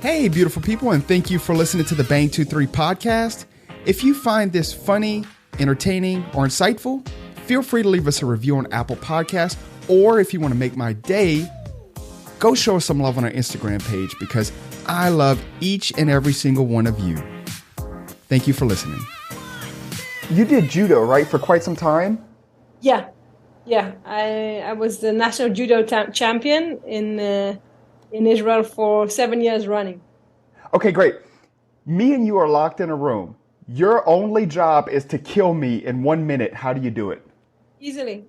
Hey, beautiful people, and thank you for listening to the Bang 23 podcast. If you find this funny, entertaining, or insightful, feel free to leave us a review on Apple Podcasts, or if you want to make my day, go show us some love on our Instagram page because I love each and every single one of you. Thank you for listening. You did judo, right, for quite some time? Yeah. I was the national judo champion in Israel for 7 years running. Okay, great. Me and you are locked in a room. Your only job is to kill me in 1 minute. How do you do it? Easily.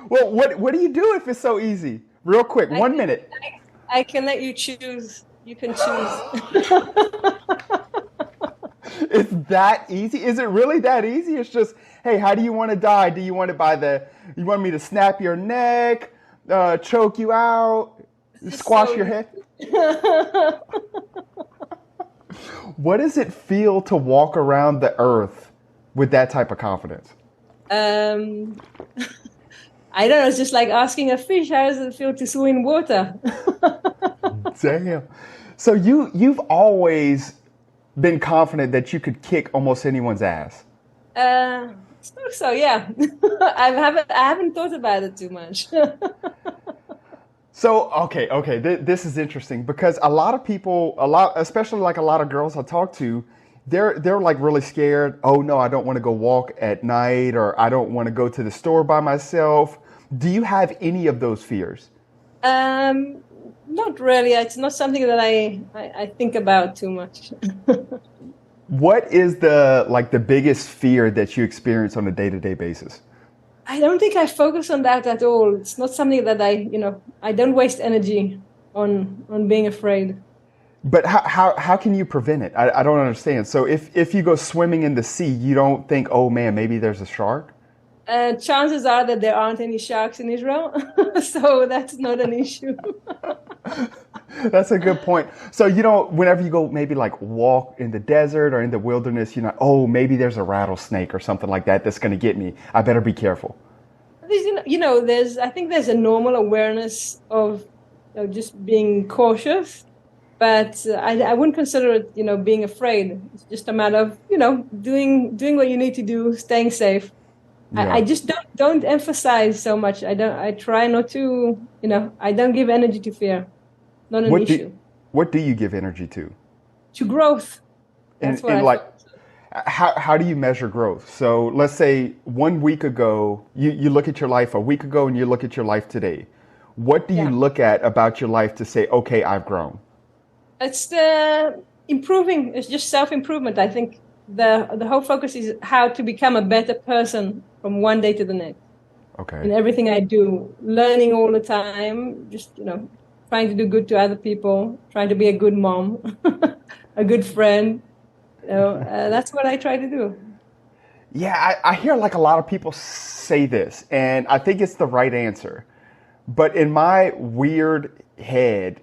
Well, what do you do if it's so easy? Real quick, 1 minute. I can let you choose. You can choose. It's that easy? Is it really that easy? It's just, hey, how do you want to die? Do you want it you want me to snap your neck, choke you out, squash your head? What does it feel to walk around the earth with that type of confidence? I don't know. It's just like asking a fish, how does it feel to swim in water? Damn. So you've always been confident that you could kick almost anyone's ass? So yeah. I haven't thought about it too much. So, okay. This is interesting because a lot of people, especially like a lot of girls I talk to, they're like really scared. Oh no, I don't want to go walk at night, or I don't want to go to the store by myself. Do you have any of those fears? Not really. It's not something that I think about too much. What is the biggest fear that you experience on a day-to-day basis? I don't think I focus on that at all. It's not something that I don't waste energy on being afraid. But how can you prevent it? I don't understand. So if you go swimming in the sea, you don't think, oh man, maybe there's a shark? Chances are that there aren't any sharks in Israel, so that's not an issue. That's a good point. So whenever you go maybe like walk in the desert or in the wilderness, you're not, oh, maybe there's a rattlesnake or something like that that's going to get me. I better be careful. I think there's a normal awareness of just being cautious, but I wouldn't consider it, being afraid. It's just a matter of, doing what you need to do, staying safe. Yeah. I just don't emphasize so much. I try not to, I don't give energy to fear. Not an issue. What do you give energy to? To growth. That's how do you measure growth? So let's say 1 week ago, you look at your life a week ago and you look at your life today. What do you look at about your life to say, okay, I've grown? It's improving. It's just self-improvement. I think the whole focus is how to become a better person from one day to the next. Okay. In everything I do, learning all the time, just, trying to do good to other people, trying to be a good mom, a good friend. That's what I try to do. Yeah, I hear like a lot of people say this, and I think it's the right answer. But in my weird head,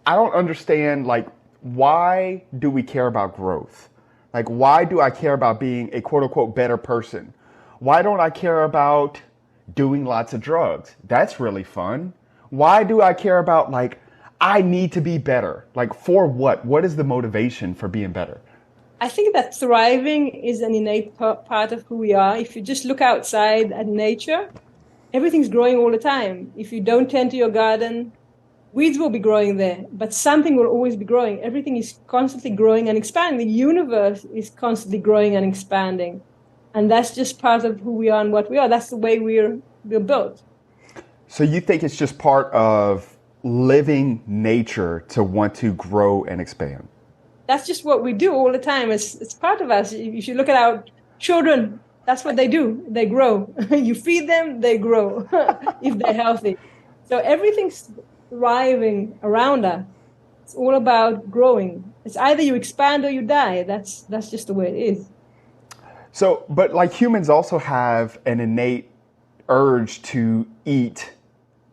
I don't understand, like, why do we care about growth? Like, why do I care about being a quote-unquote better person? Why don't I care about doing lots of drugs? That's really fun. Why do I care about, like, I need to be better? Like, for what? What is the motivation for being better? I think that thriving is an innate part of who we are. If you just look outside at nature, everything's growing all the time. If you don't tend to your garden, weeds will be growing there, but something will always be growing. Everything is constantly growing and expanding. The universe is constantly growing and expanding. And that's just part of who we are and what we are. That's the way we're built. So you think it's just part of living nature to want to grow and expand? That's just what we do all the time. It's part of us. If you look at our children, that's what they do. They grow. You feed them, they grow, if they're healthy. So everything's thriving around us. It's all about growing. It's either you expand or you die. That's just the way it is. So, but like humans also have an innate urge to eat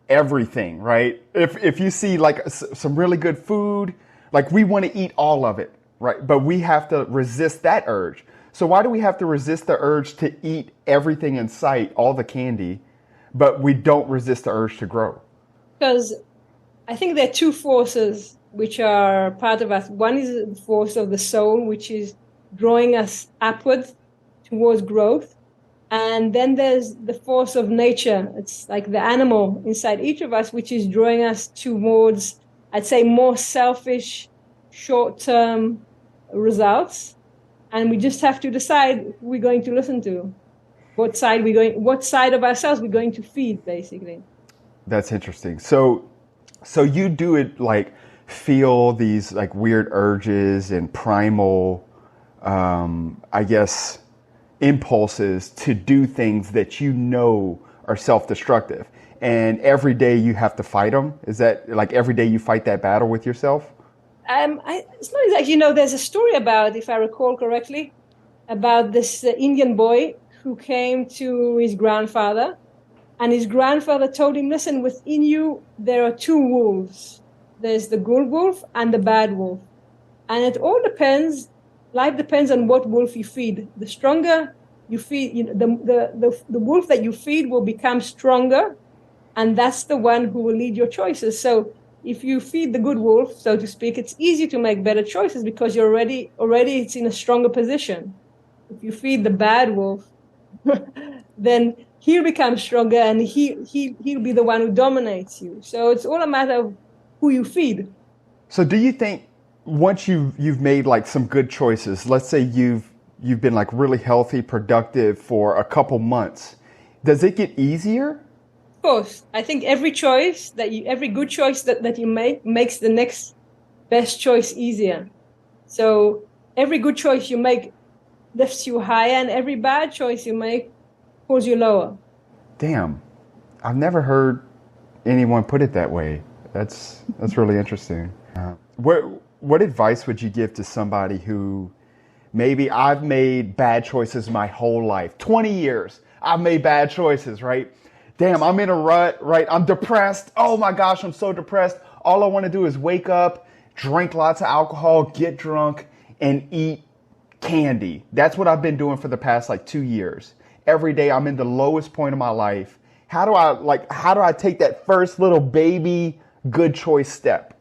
everything, right? If you see like some really good food, like we want to eat all of it, right? But we have to resist that urge. So why do we have to resist the urge to eat everything in sight, all the candy, but we don't resist the urge to grow? Because I think there are two forces which are part of us. One is the force of the soul, which is drawing us upwards towards growth. And then there's the force of nature. It's like the animal inside each of us, which is drawing us towards, I'd say, more selfish, short-term results. And we just have to decide who we're going to listen to, what side of ourselves we're going to feed, basically. That's interesting. So you do it like feel these like weird urges and primal, I guess, impulses to do things that you know are self-destructive. And every day you have to fight them. Is that like every day you fight that battle with yourself? It's not exactly, there's a story about, if I recall correctly, about this Indian boy who came to his grandfather, and his grandfather told him, listen, within you, there are two wolves. There's the good wolf and the bad wolf. And it all depends, life depends on what wolf you feed. The stronger you feed, the wolf that you feed will become stronger, and that's the one who will lead your choices. So if you feed the good wolf, so to speak, it's easy to make better choices because you're already it's in a stronger position. If you feed the bad wolf, then he'll become stronger and he'll be the one who dominates you. So it's all a matter of who you feed. So do you think once you've made like some good choices, let's say you've been like really healthy, productive for a couple months, does it get easier? Of course, I think every good choice that you make makes the next best choice easier. So every good choice you make lifts you higher, and every bad choice you make pulls you lower. Damn, I've never heard anyone put it that way. That's really interesting. What advice would you give to somebody who maybe I've made bad choices my whole life, 20 years, I've made bad choices, right? Damn, I'm in a rut, right? I'm depressed. Oh my gosh, I'm so depressed. All I want to do is wake up, drink lots of alcohol, get drunk, and eat candy. That's what I've been doing for the past like 2 years. Every day I'm in the lowest point of my life. How do I take that first little baby good choice step?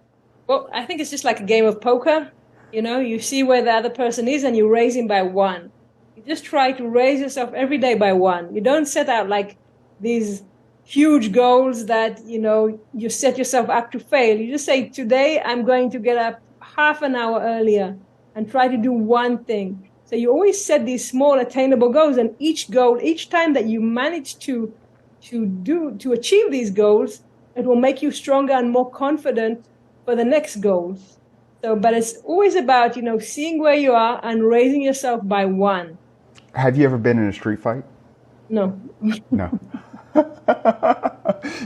Well, I think it's just like a game of poker. You see where the other person is and you raise him by one. You just try to raise yourself every day by one. You don't set out like these huge goals that, you set yourself up to fail. You just say, today I'm going to get up half an hour earlier and try to do one thing. So you always set these small attainable goals, and each time that you manage to achieve these goals, it will make you stronger and more confident for the next goals. So, but it's always about, seeing where you are and raising yourself by one. Have you ever been in a street fight? No. No.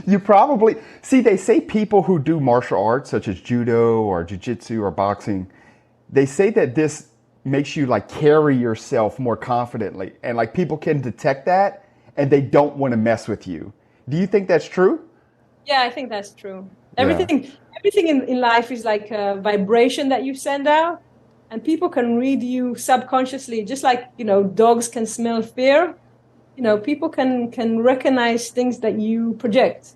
You probably see, they say people who do martial arts such as judo or jiu-jitsu or boxing, they say that this makes you like carry yourself more confidently, and like people can detect that and they don't want to mess with you. Do you think that's true? Yeah, I think that's true. Everything in life is like a vibration that you send out, and people can read you subconsciously, just like, dogs can smell fear. People can recognize things that you project.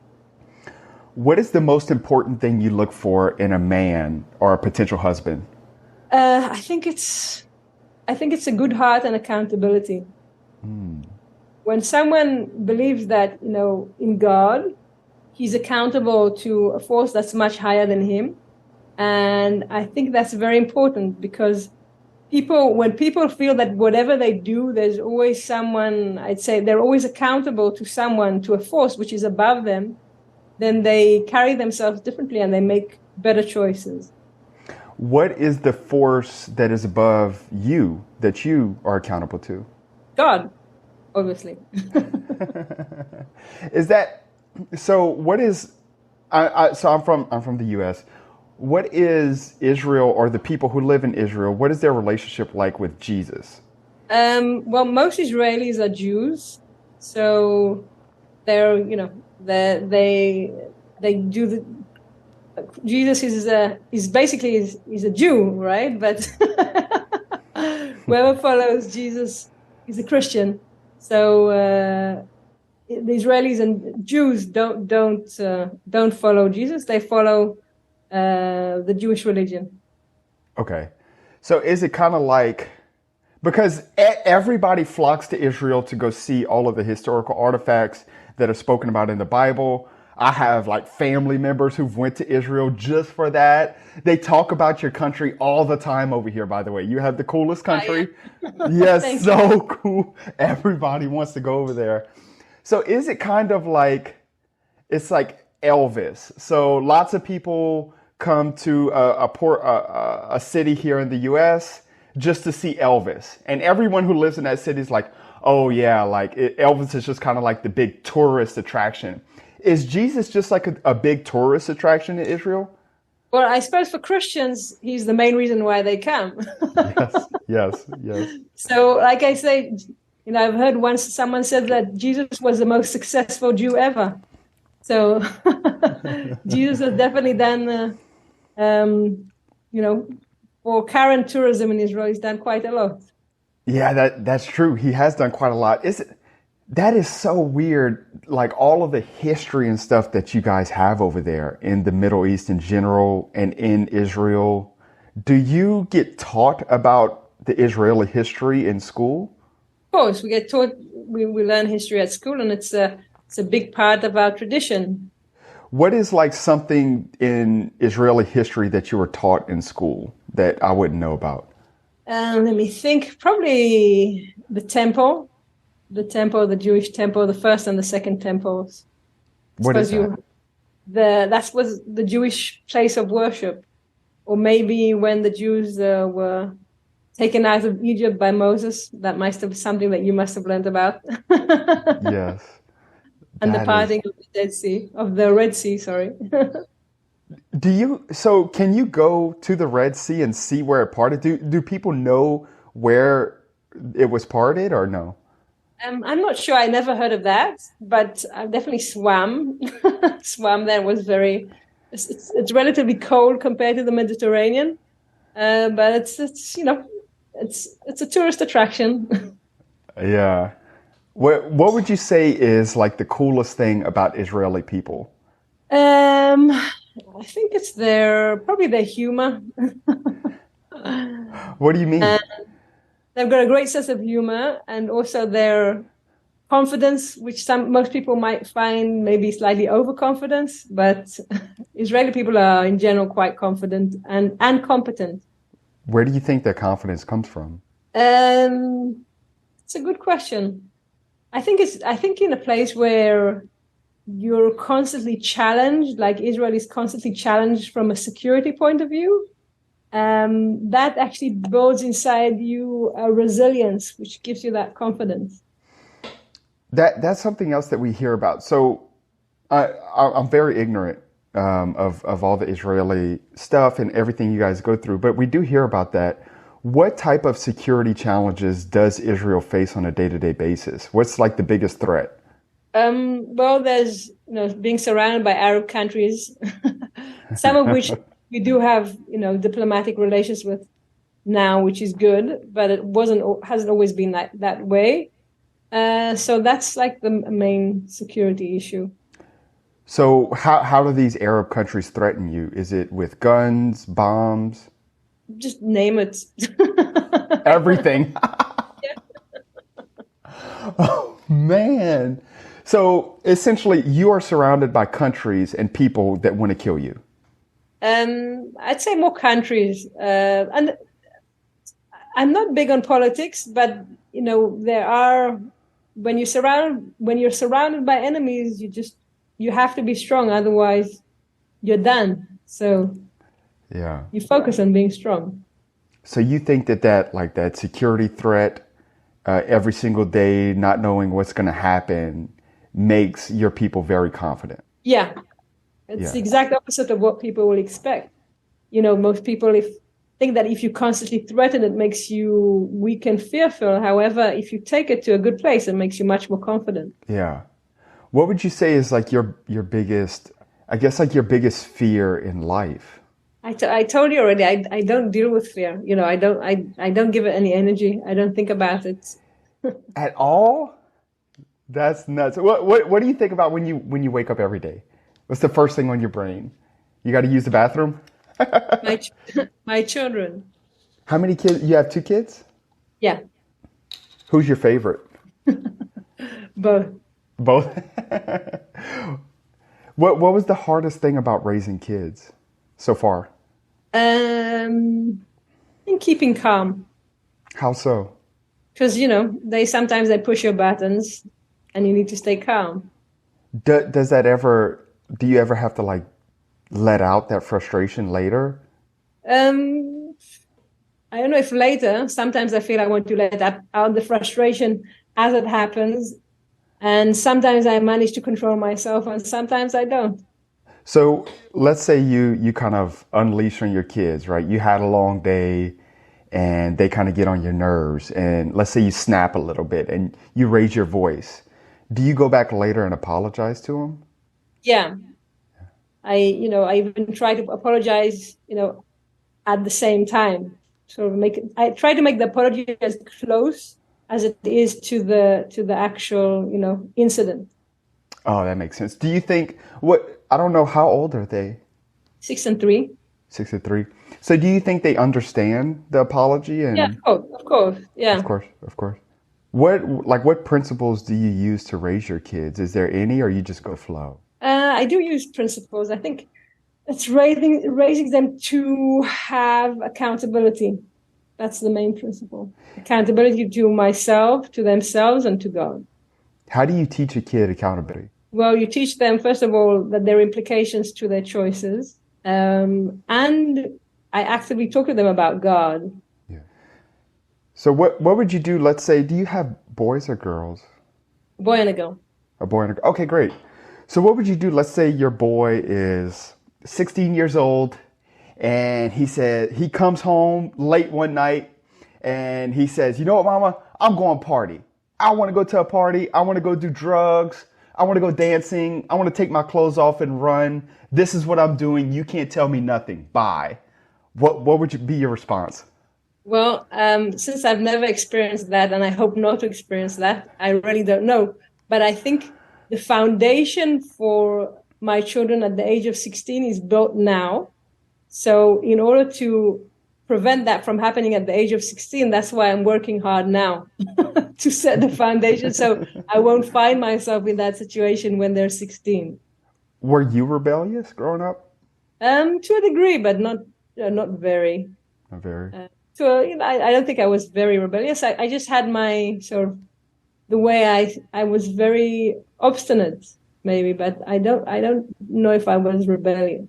What is the most important thing you look for in a man or a potential husband? I think it's a good heart and accountability. When someone believes that, in God, he's accountable to a force that's much higher than him. And I think that's very important, because when people feel that whatever they do, there's always someone, I'd say they're always accountable to someone, to a force which is above them, then they carry themselves differently and they make better choices. What is the force that is above you that you are accountable to? God, obviously. Is that so? What is? So I'm from the U.S. What is Israel, or the people who live in Israel? What is their relationship like with Jesus? Well, most Israelis are Jews, so they're they do the. Jesus is basically a Jew, right? But whoever follows Jesus is a Christian. So the Israelis and Jews don't follow Jesus. They follow the Jewish religion. Okay. So is it kind of like, because everybody flocks to Israel to go see all of the historical artifacts that are spoken about in the Bible. I have like family members who've went to Israel just for that. They talk about your country all the time over here, by the way. You have the coolest country. Yes, so cool. Everybody wants to go over there. So is it kind of like, it's like Elvis. So lots of people come to a city here in the U.S. just to see Elvis. And everyone who lives in that city is like, oh yeah, like Elvis is just kind of like the big tourist attraction. Is Jesus just like a big tourist attraction in Israel? Well, I suppose for Christians, he's the main reason why they come. Yes. So, like I say, I've heard once someone said that Jesus was the most successful Jew ever. So, Jesus has definitely done, for current tourism in Israel, he's done quite a lot. Yeah, that's true. He has done quite a lot. That is so weird, like all of the history and stuff that you guys have over there in the Middle East in general and in Israel. Do you get taught about the Israeli history in school? Of course, we get taught, we learn history at school, and it's a big part of our tradition. What is like something in Israeli history that you were taught in school that I wouldn't know about? Let me think. Probably the temple. The Jewish temple, the first and the second temples. What is that? That was the Jewish place of worship. Or maybe when the Jews were taken out of Egypt by Moses, that must have something that you must have learned about. Yes. And the parting of the Red Sea, sorry. So can you go to the Red Sea and see where it parted? Do people know where it was parted or no? I'm not sure. I never heard of that, but I definitely swam. Swam there. Was it's relatively cold compared to the Mediterranean, but it's a tourist attraction. Yeah. What would you say is like the coolest thing about Israeli people? I think it's probably their humor. What do you mean? They've got a great sense of humor, and also their confidence, which most people might find maybe slightly overconfidence, but Israeli people are in general quite confident and competent. Where do you think their confidence comes from? It's a good question. I think in a place where you're constantly challenged, like Israel is constantly challenged from a security point of view. That actually builds inside you a resilience, which gives you that confidence. That's something else that we hear about. So I'm very ignorant of all the Israeli stuff and everything you guys go through, but we do hear about that. What type of security challenges does Israel face on a day-to-day basis? What's like the biggest threat? Well, there's being surrounded by Arab countries, some of which we do have diplomatic relations with now, which is good, but it hasn't always been that way. So that's like the main security issue. So how do these Arab countries threaten you? Is it with guns, bombs? Just name it. Everything. Oh man. So essentially you are surrounded by countries and people that want to kill you. I'd say more countries. And I'm not big on politics, but there are, when you're surrounded by enemies, you have to be strong, otherwise you're done. So yeah, you focus on being strong. So you think that security threat, every single day, not knowing what's going to happen, makes your people very confident? Yeah. It's the exact opposite of what people will expect. Most people think that if you constantly threaten, it makes you weak and fearful. However, if you take it to a good place, it makes you much more confident. Yeah. What would you say is like your biggest, I guess, like your biggest fear in life? I told you already, I don't deal with fear. I don't give it any energy. I don't think about it. At all? That's nuts. What do you think about when you wake up every day? What's the first thing on your brain? You got to use the bathroom? My my children. How many kids? You have two kids? Yeah, Who's your favorite? both. Both. What was the hardest thing about raising kids so far? And keeping calm. How so? Because, they sometimes they push your buttons and you need to stay calm. Does that ever, do you ever have to like let out that frustration later? Um, I don't know if later, sometimes I feel I want to let out the frustration as it happens. And sometimes I manage to control myself and sometimes I don't. So let's say you kind of unleash on your kids, right? You had a long day and they kind of get on your nerves, and let's say you snap a little bit and you raise your voice. Do you go back later and apologize to them? Yeah. I even try to apologize, at the same time. Sort of I try to make the apology as close as it is to the actual, incident. Oh, that makes sense. Do you think I don't know, how old are they? 6 and 3. 6 and 3. So do you think they understand the apology? Yeah, And of course. Yeah. of course, of course. What principles do you use to raise your kids? Is there any, or you just go flow? I do use principles. I think it's raising them to have accountability. That's the main principle. Accountability to myself, to themselves, and to God. How do you teach a kid accountability? Well, you teach them, first of all, that there are implications to their choices. And I actively talk to them about God. Yeah. So what would you do? Let's say, do you have boys or girls? A boy and a girl. A boy and a girl. Okay, great. So what would you do? Let's say your boy is 16 years old and he comes home late one night and he says, you know what, mama, I'm going party. I want to go to a party. I want to go do drugs. I want to go dancing. I want to take my clothes off and run. This is what I'm doing. You can't tell me nothing. Bye. What would be your response? Well, since I've never experienced that, and I hope not to experience that, I really don't know. But I think the foundation for my children at the age of 16 is built now. So in order to prevent that from happening at the age of 16, that's why I'm working hard now to set the foundation so I won't find myself in that situation when they're 16. Were you rebellious growing up? To a degree, but not very. Not very. I don't think I was very rebellious. I just had my sort of the way I was very obstinate, maybe, but I don't know if I was rebellious.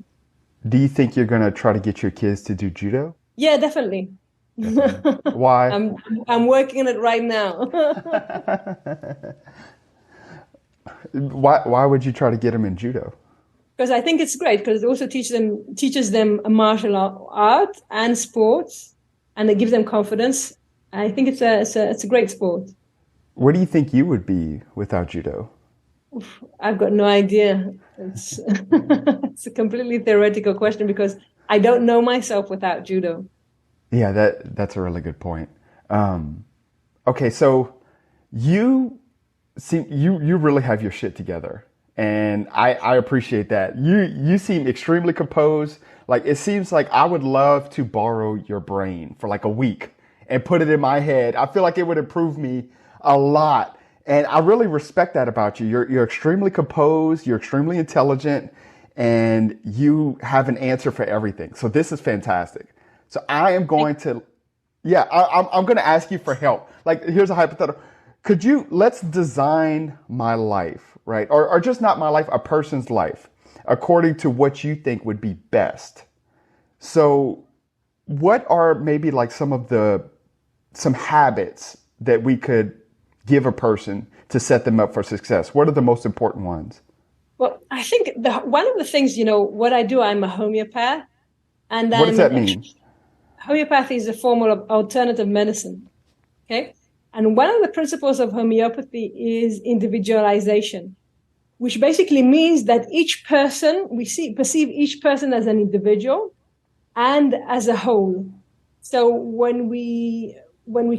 Do you think you're going to try to get your kids to do judo? Yeah, definitely. Why? I'm working on it right now. Why would you try to get them in judo? Because I think it's great because it also teaches them a martial art and sports, and it gives them confidence. I think it's a great sport. Where do you think you would be without judo? I've got no idea. It's it's a completely theoretical question because I don't know myself without judo. Yeah, that's a really good point. Okay, so you really have your shit together, and I appreciate that. You seem extremely composed. Like, it seems like I would love to borrow your brain for like a week and put it in my head. I feel like it would improve me a lot. And I really respect that about you. You're extremely composed, you're extremely intelligent, and you have an answer for everything. So this is fantastic. So I am going to, I'm going to ask you for help. Like, here's a hypothetical. Let's design my life, right? Or just not my life, a person's life, according to what you think would be best. So what are maybe like some habits that we could give a person to set them up for success? What are the most important ones? Well, I think one of the things, what I do, I'm a homeopath. And what does that mean? Homeopathy is a form of alternative medicine. Okay. And one of the principles of homeopathy is individualization, which basically means that each person, perceive each person as an individual and as a whole. So when we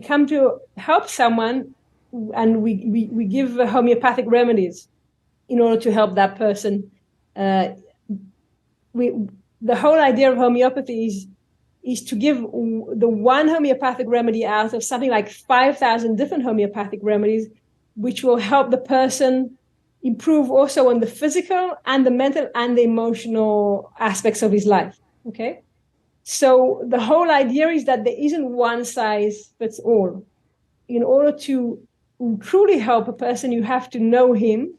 come to help someone, and we give homeopathic remedies in order to help that person. The whole idea of homeopathy is to give the one homeopathic remedy out of something like 5,000 different homeopathic remedies, which will help the person improve also on the physical and the mental and the emotional aspects of his life. Okay? So the whole idea is that there isn't one size fits all. In order to truly help a person, you have to know him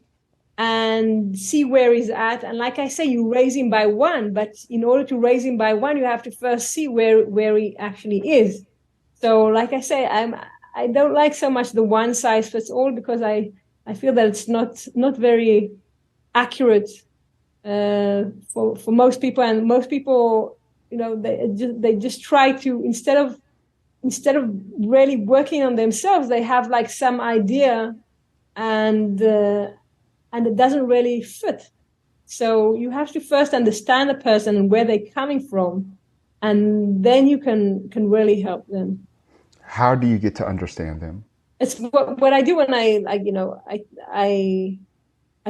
and see where he's at. And like I say, you raise him by one, but in order to raise him by one, you have to first see where he actually is. So like I say, I don't like so much the one size fits all, because I feel that it's not very accurate for most people. And most people, they just try to, instead of really working on themselves, they have like some idea and it doesn't really fit. So you have to first understand the person and where they're coming from, and then you can really help them. How do you get to understand them? It's what I do when I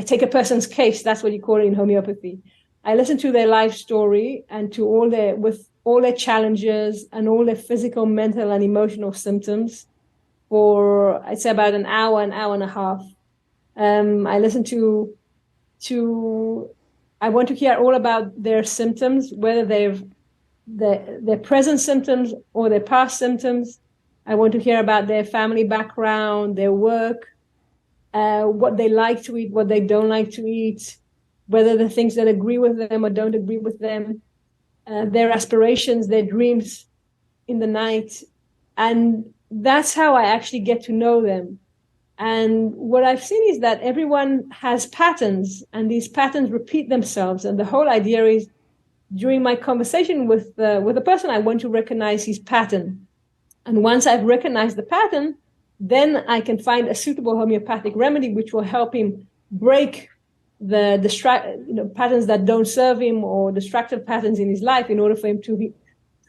take a person's case. That's what you call it in homeopathy. I listen to their life story and to all their challenges and all their physical, mental, and emotional symptoms for, I'd say, about an hour and a half. I listen I want to hear all about their symptoms, whether their present symptoms or their past symptoms. I want to hear about their family background, their work, what they like to eat, what they don't like to eat, whether the things that agree with them or don't agree with them, their aspirations, their dreams in the night. And that's how I actually get to know them. And what I've seen is that everyone has patterns, and these patterns repeat themselves. And the whole idea is, during my conversation with a person, I want to recognize his pattern. And once I've recognized the pattern, then I can find a suitable homeopathic remedy which will help him break the patterns that don't serve him, or destructive patterns in his life, in order for him to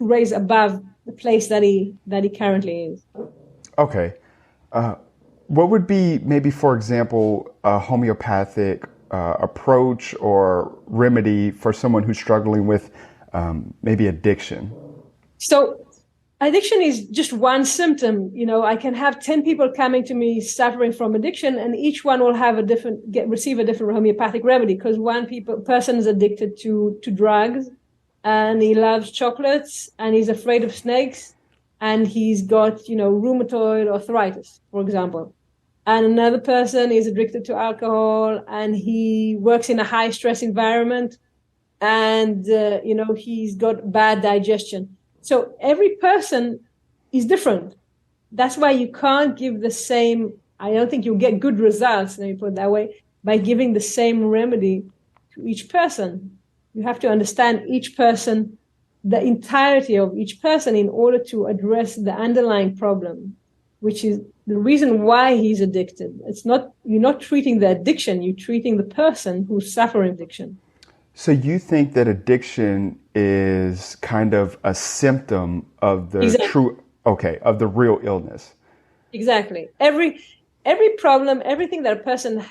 raise above the place that he currently is. Okay. What would be, maybe, for example, a homeopathic approach or remedy for someone who's struggling with maybe addiction? So addiction is just one symptom. I can have 10 people coming to me suffering from addiction, and each one will have receive a different homeopathic remedy, because one person is addicted to drugs, and he loves chocolates, and he's afraid of snakes, and he's got, rheumatoid arthritis, for example. And another person is addicted to alcohol, and he works in a high stress environment, and, he's got bad digestion. So every person is different. That's why you can't give the same, I don't think you'll get good results, let me put it that way, by giving the same remedy to each person. You have to understand each person, the entirety of each person, in order to address the underlying problem, which is the reason why he's addicted. You're not treating the addiction, you're treating the person who's suffering addiction. So you think that addiction is kind of a symptom of the of the real illness? Exactly. Every problem, everything that a person,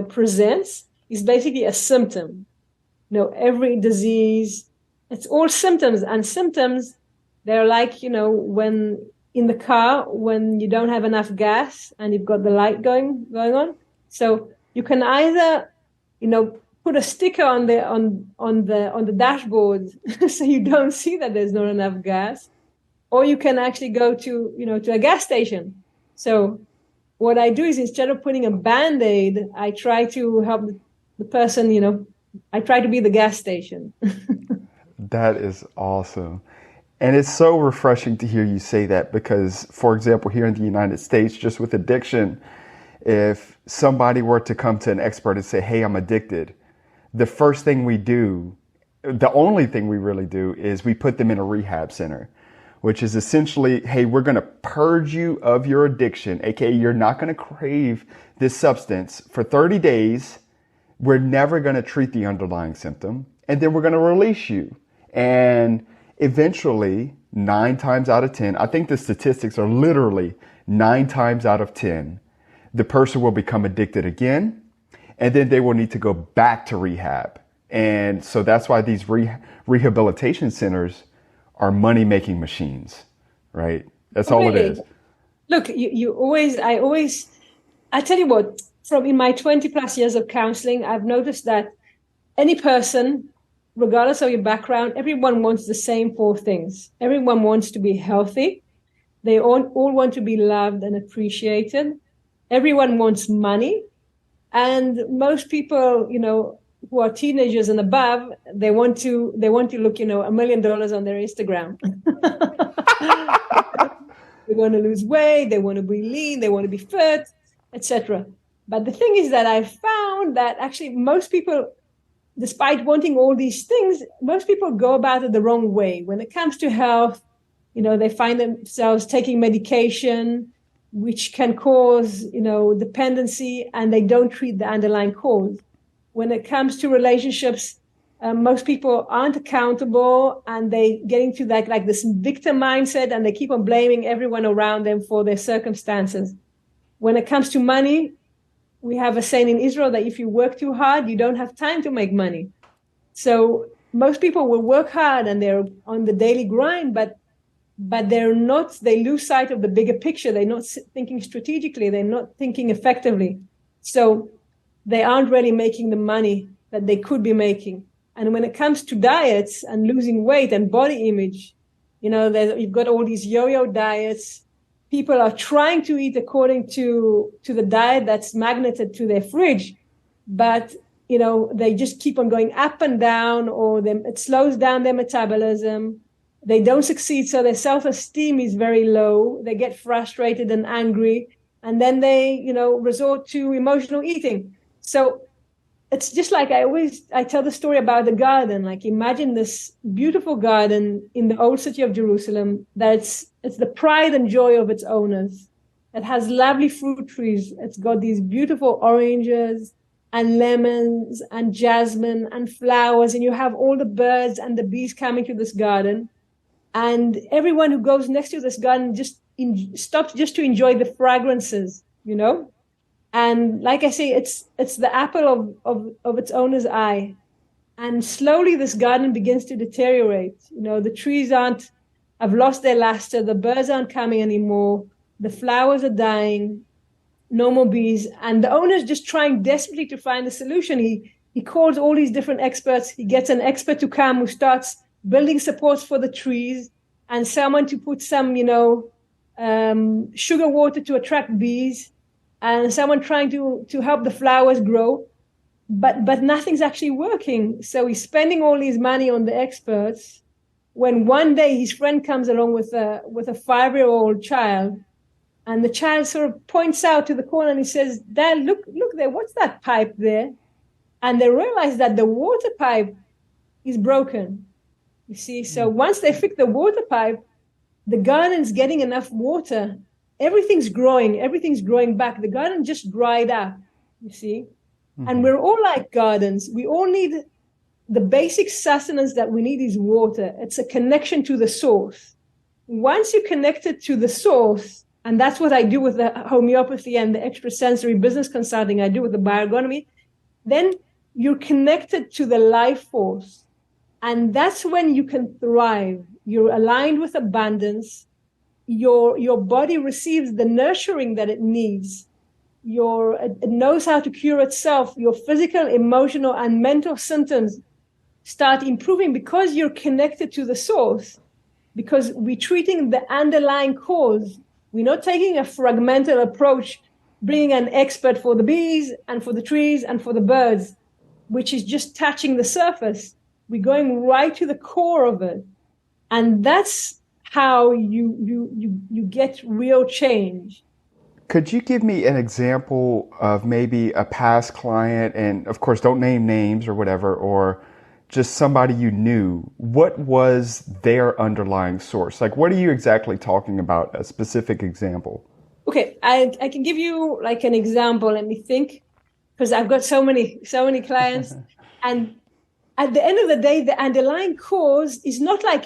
presents is basically a symptom. Every disease, it's all symptoms. And symptoms, they're like, when in the car, when you don't have enough gas and you've got the light going on. So you can either, put a sticker on the dashboard so you don't see that there's not enough gas, or you can actually go to a gas station. So what I do is, instead of putting a Band-Aid, I try to help the person, I try to be the gas station. That is awesome. And it's so refreshing to hear you say that, because, for example, here in the United States, just with addiction, if somebody were to come to an expert and say, hey, I'm addicted, the first thing we do, the only thing we really do, is we put them in a rehab center, which is essentially, hey, we're going to purge you of your addiction, aka you're not going to crave this substance for 30 days. We're never going to treat the underlying symptom, and then we're going to release you. And eventually, 9 times out of 10, I think the statistics are literally 9 times out of 10, the person will become addicted again, and then they will need to go back to rehab. And so that's why these rehabilitation centers are money-making machines, right? That's all it is. Look, I tell you what, from in my 20 plus years of counseling, I've noticed that any person, regardless of your background, everyone wants the same four things. Everyone wants to be healthy. They all want to be loved and appreciated. Everyone wants money. And most people, who are teenagers and above, they want to look, $1 million on their Instagram. They want to lose weight, they want to be lean, they want to be fit, etc. But the thing is that I found that actually most people, despite wanting all these things, most people go about it the wrong way. When it comes to health, they find themselves taking medication, which can cause, dependency, and they don't treat the underlying cause. When it comes to relationships, most people aren't accountable, and they get into that like this victim mindset, and they keep on blaming everyone around them for their circumstances. When it comes to money, we have a saying in Israel that if you work too hard, you don't have time to make money. So most people will work hard and they're on the daily grind, but they lose sight of the bigger picture. They're not thinking strategically. They're not thinking effectively. So they aren't really making the money that they could be making. And when it comes to diets and losing weight and body image, you've got all these yo-yo diets. People are trying to eat according to the diet that's magneted to their fridge, but they just keep on going up and down, or it slows down their metabolism. They don't succeed, so their self-esteem is very low. They get frustrated and angry, and then they resort to emotional eating. So it's just like I tell the story about the garden. Like, imagine this beautiful garden in the old city of Jerusalem it's the pride and joy of its owners. It has lovely fruit trees. It's got these beautiful oranges and lemons and jasmine and flowers, and you have all the birds and the bees coming to this garden. And everyone who goes next to this garden just stops just to enjoy the fragrances, And like I say, it's the apple of its owner's eye. And slowly this garden begins to deteriorate. The trees have lost their luster. The birds aren't coming anymore. The flowers are dying. No more bees. And the owner's just trying desperately to find a solution. He calls all these different experts. He gets an expert to come who starts building supports for the trees, and someone to put some, sugar water to attract bees, and someone trying to help the flowers grow. But nothing's actually working. So he's spending all his money on the experts, when one day his friend comes along with a 5-year-old child, and the child sort of points out to the corner and he says, "Dad, look there, what's that pipe there?" And they realize that the water pipe is broken. You see, so once they fix the water pipe, the garden's getting enough water. Everything's growing back. The garden just dried up, you see. Mm-hmm. And we're all like gardens. We all need the basic sustenance that we need is water. It's a connection to the source. Once you're connected to the source, and that's what I do with the homeopathy and the extrasensory business consulting I do with the bioergonomy, then you're connected to the life force. And that's when you can thrive. You're aligned with abundance. Your body receives the nurturing that it needs. It knows how to cure itself. Your physical, emotional, and mental symptoms start improving because you're connected to the source, because we're treating the underlying cause. We're not taking a fragmental approach, bringing an expert for the bees and for the trees and for the birds, which is just touching the surface. We're going right to the core of it. And that's how you get real change. Could you give me an example of maybe a past client, and of course don't name names or whatever, or just somebody you knew? What was their underlying source? Like, what are you exactly talking about? A specific example. Okay, I can give you like an example. Let me think, because I've got so many clients. And at the end of the day, the underlying cause is not like,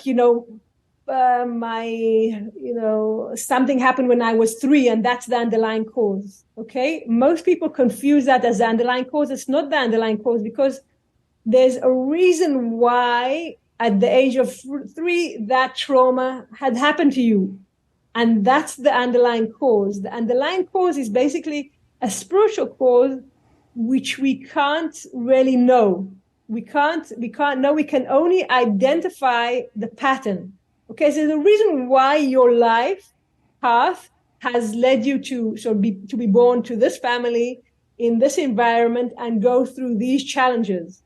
something happened when I was 3 and that's the underlying cause. Okay. Most people confuse that as the underlying cause. It's not the underlying cause because there's a reason why at the age of 3, that trauma had happened to you. And that's the underlying cause. The underlying cause is basically a spiritual cause, which we can't really know. We can't know. We can only identify the pattern. Okay, so the reason why your life path has led you to be born to this family in this environment and go through these challenges.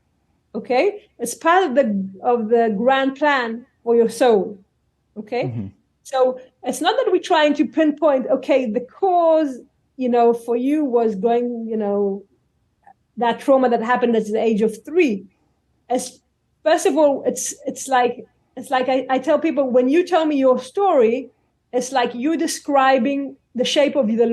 Okay, it's part of the grand plan for your soul. Okay, mm-hmm. So it's not that we're trying to pinpoint. Okay, the cause, for you was going, that trauma that happened at the age of 3. First of all, it's like I tell people, when you tell me your story, it's like you're describing the shape of your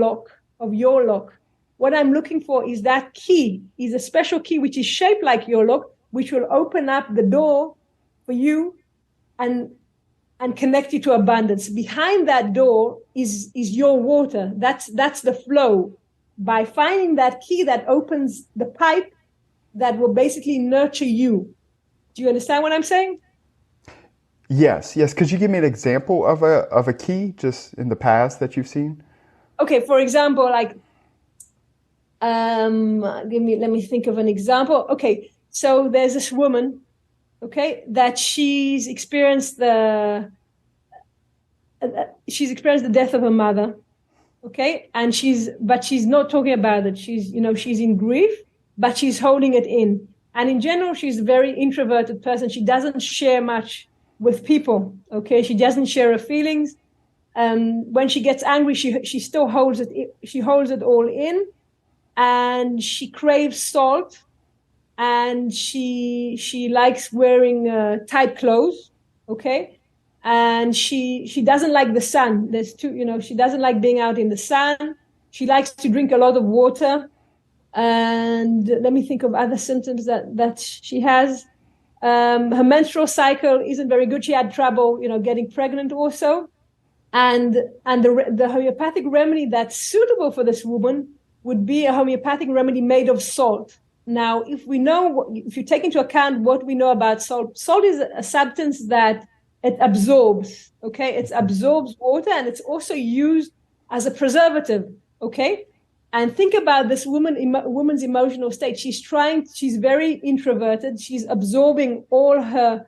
lock. What I'm looking for is that key, is a special key which is shaped like your lock, which will open up the door for you and connect you to abundance. Behind that door is your water. That's the flow. By finding that key that opens the pipe that will basically nurture you. Do you understand what I'm saying? Yes. Could you give me an example of a key just in the past that you've seen? Okay, for example, like, let me think of an example. Okay, so there's this woman, okay, that she's experienced the death of her mother, okay, and she's not talking about it. She's in grief, but she's holding it in. And in general, she's a very introverted person. She doesn't share much with people, okay? She doesn't share her feelings. When she gets angry, she still holds it. She holds it all in, and she craves salt, and she likes wearing tight clothes, okay? And she doesn't like the sun. She doesn't like being out in the sun. She likes to drink a lot of water. And let me think of other symptoms that she has. Her menstrual cycle isn't very good. She had trouble, getting pregnant also. And the homeopathic remedy that's suitable for this woman would be a homeopathic remedy made of salt. Now, if you take into account what we know about salt is a substance that it absorbs, okay? It absorbs water, and it's also used as a preservative, okay? And think about this woman's emotional state. She's very introverted. She's absorbing all her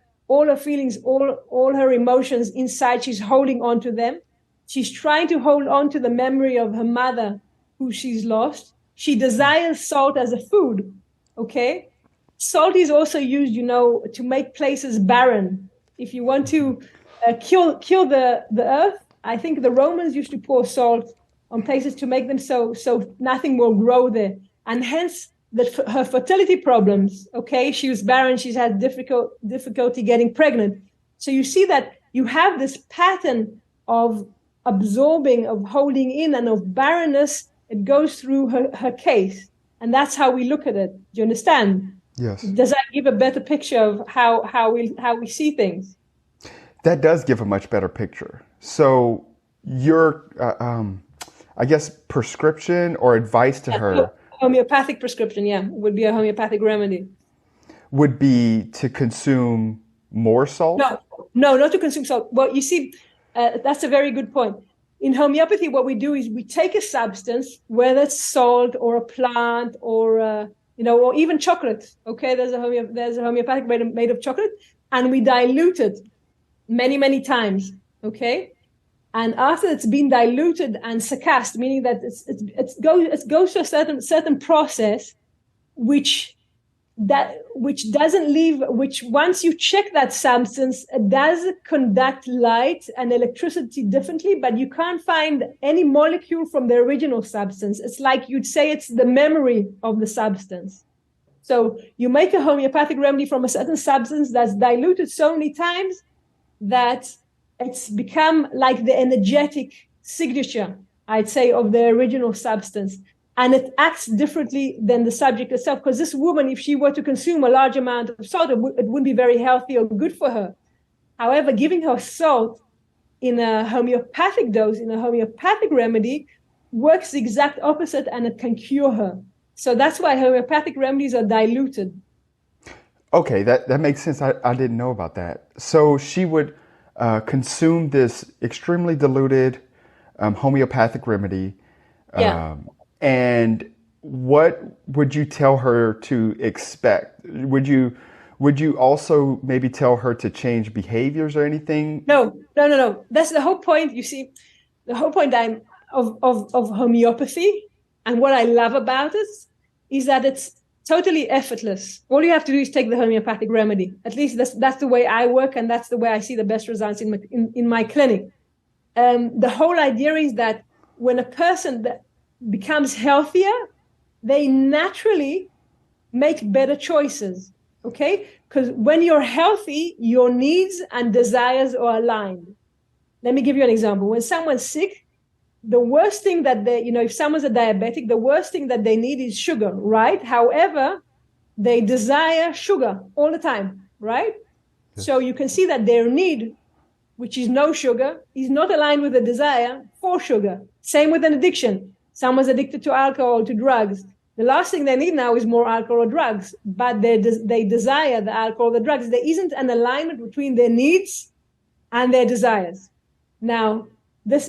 feelings, all her emotions inside. She's holding on to them. She's trying to hold on to the memory of her mother who she's lost. She desires salt as a food, okay? Salt is also used, to make places barren. If you want to kill the earth, I think the Romans used to pour salt on places to make them so nothing will grow there. And hence her fertility problems, okay? She was barren, she's had difficulty getting pregnant. So you see that you have this pattern of absorbing, of holding in, and of barrenness. It goes through her case. And that's how we look at it. Do you understand? Yes. Does that give a better picture of how we see things? That does give a much better picture. So your, I guess, prescription or advice to her... Homeopathic prescription, would be a homeopathic remedy. Would be to consume more salt? No, not to consume salt. Well, you see, that's a very good point. In homeopathy, what we do is we take a substance, whether it's salt or a plant or or even chocolate. Okay, there's a homeopathic made of chocolate, and we dilute it many, many times. Okay, and after it's been diluted and succussed, meaning that it goes to a certain process, which once you check that substance, it does conduct light and electricity differently, but you can't find any molecule from the original substance. It's like you'd say it's the memory of the substance. So you make a homeopathic remedy from a certain substance that's diluted so many times that it's become like the energetic signature, I'd say, of the original substance. And it acts differently than the subject itself. Because this woman, if she were to consume a large amount of salt, it wouldn't be very healthy or good for her. However, giving her salt in a homeopathic dose, in a homeopathic remedy, works the exact opposite, and it can cure her. So that's why homeopathic remedies are diluted. Okay, that makes sense. I didn't know about that. So she would consume this extremely diluted homeopathic remedy. Yeah. And what would you tell her to expect? Would you also maybe tell her to change behaviors or anything? No. That's the whole point. You see, the whole point of homeopathy, and what I love about it is that it's totally effortless. All you have to do is take the homeopathic remedy. At least that's the way I work, and that's the way I see the best results in my clinic. The whole idea is that when a person that becomes healthier, they naturally make better choices. Okay? Because when you're healthy, your needs and desires are aligned. Let me give you an example. When someone's sick, the worst thing that if someone's a diabetic, the worst thing that they need is sugar, right? However, they desire sugar all the time, right? Yes. So you can see that their need, which is no sugar, is not aligned with the desire for sugar. Same with an addiction. Someone's addicted to alcohol, to drugs. The last thing they need now is more alcohol or drugs, but they desire the alcohol or the drugs. There isn't an alignment between their needs and their desires. Now, this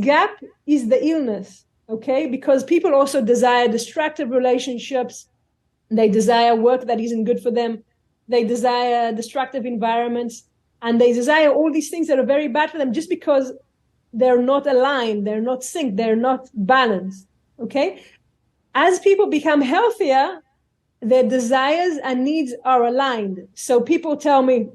gap is the illness, okay? Because people also desire destructive relationships. They desire work that isn't good for them. They desire destructive environments. And they desire all these things that are very bad for them just because they're not aligned, they're not synced, they're not balanced, okay? As people become healthier, their desires and needs are aligned. So people tell me,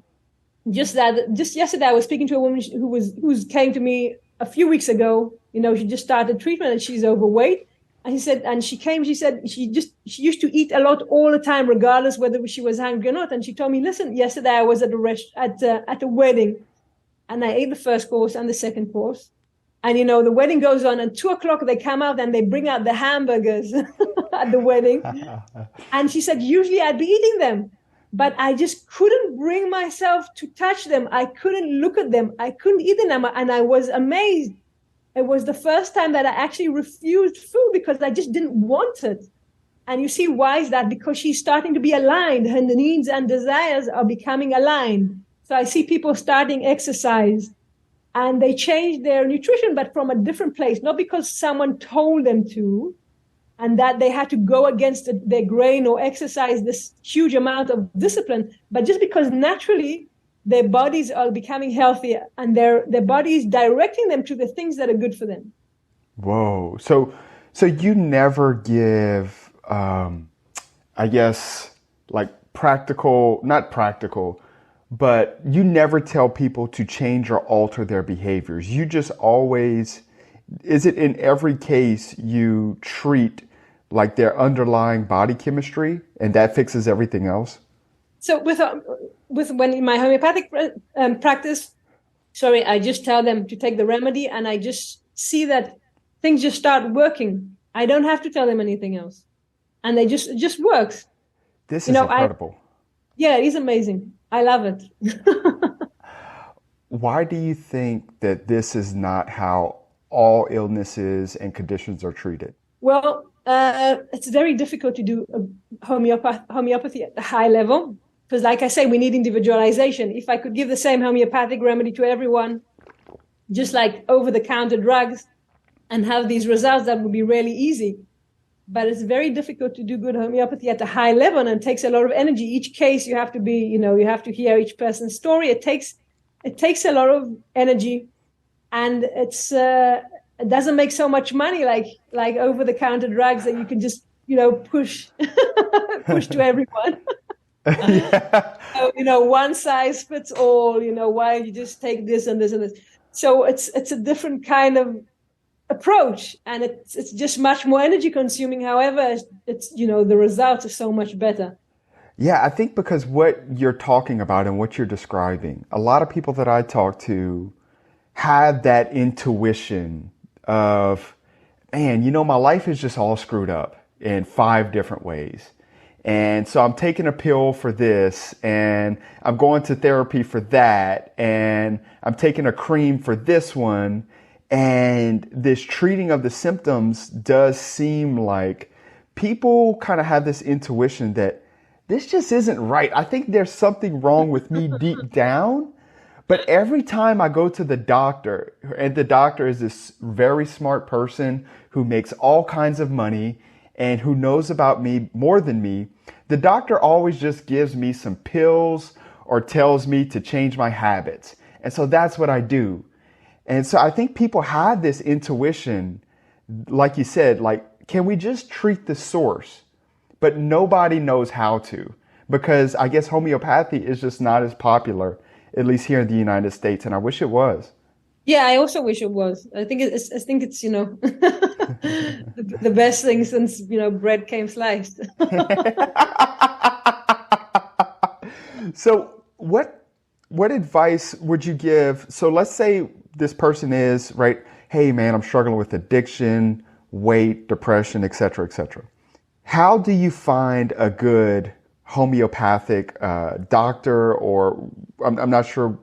just yesterday I was speaking to a woman who came to me a few weeks ago. She just started treatment and she's overweight. And she said she used to eat a lot all the time, regardless whether she was hungry or not. And she told me, listen, yesterday I was at a wedding, and I ate the first course and the second course. And the wedding goes on, and 2:00 they come out and they bring out the hamburgers at the wedding. And she said, usually I'd be eating them, but I just couldn't bring myself to touch them. I couldn't look at them. I couldn't eat them. And I was amazed. It was the first time that I actually refused food because I just didn't want it. And you see, why is that? Because she's starting to be aligned. Her needs and desires are becoming aligned. So I see people starting exercise and they change their nutrition, but from a different place, not because someone told them to, and that they had to go against their grain or exercise this huge amount of discipline, but just because naturally their bodies are becoming healthier and their body is directing them to the things that are good for them. Whoa. So you never give, I guess, like not practical, but you never tell people to change or alter their behaviors. You just always, is it in every case you treat like their underlying body chemistry and that fixes everything else? So when in my homeopathic practice, I just tell them to take the remedy, and I just see that things just start working. I don't have to tell them anything else, and it just works. This is incredible. Yeah, it is amazing. I love it. Why do you think that this is not how all illnesses and conditions are treated? Well, it's very difficult to do homeopathy at the high level. Because like I say, we need individualization. If I could give the same homeopathic remedy to everyone, just like over-the-counter drugs, and have these results, that would be really easy. But it's very difficult to do good homeopathy at a high level, and it takes a lot of energy. Each case you have to you have to hear each person's story. It takes a lot of energy, and it doesn't make so much money like over-the-counter drugs that you can just push to everyone. So, one size fits all, why you just take this and this and this. So it's a different kind of approach, and it's just much more energy consuming. However, it's the results are so much better. Yeah, I think because what you're talking about and what you're describing, a lot of people that I talk to have that intuition of, man, my life is just all screwed up in 5 different ways. And so I'm taking a pill for this, and I'm going to therapy for that, and I'm taking a cream for this one. And this treating of the symptoms does seem like people kind of have this intuition that this just isn't right. I think there's something wrong with me deep down. But every time I go to the doctor, and the doctor is this very smart person who makes all kinds of money and who knows about me more than me, the doctor always just gives me some pills or tells me to change my habits. And so that's what I do. And so I think people have this intuition, like you said, like, can we just treat the source? But nobody knows how to, because I guess homeopathy is just not as popular, at least here in the United States. And I wish it was. Yeah, I also wish it was. I think it's the best thing since, bread came sliced. So what advice would you give? So let's say this person is, right, hey man, I'm struggling with addiction, weight, depression, et cetera, et cetera. How do you find a good homeopathic doctor, or I'm not sure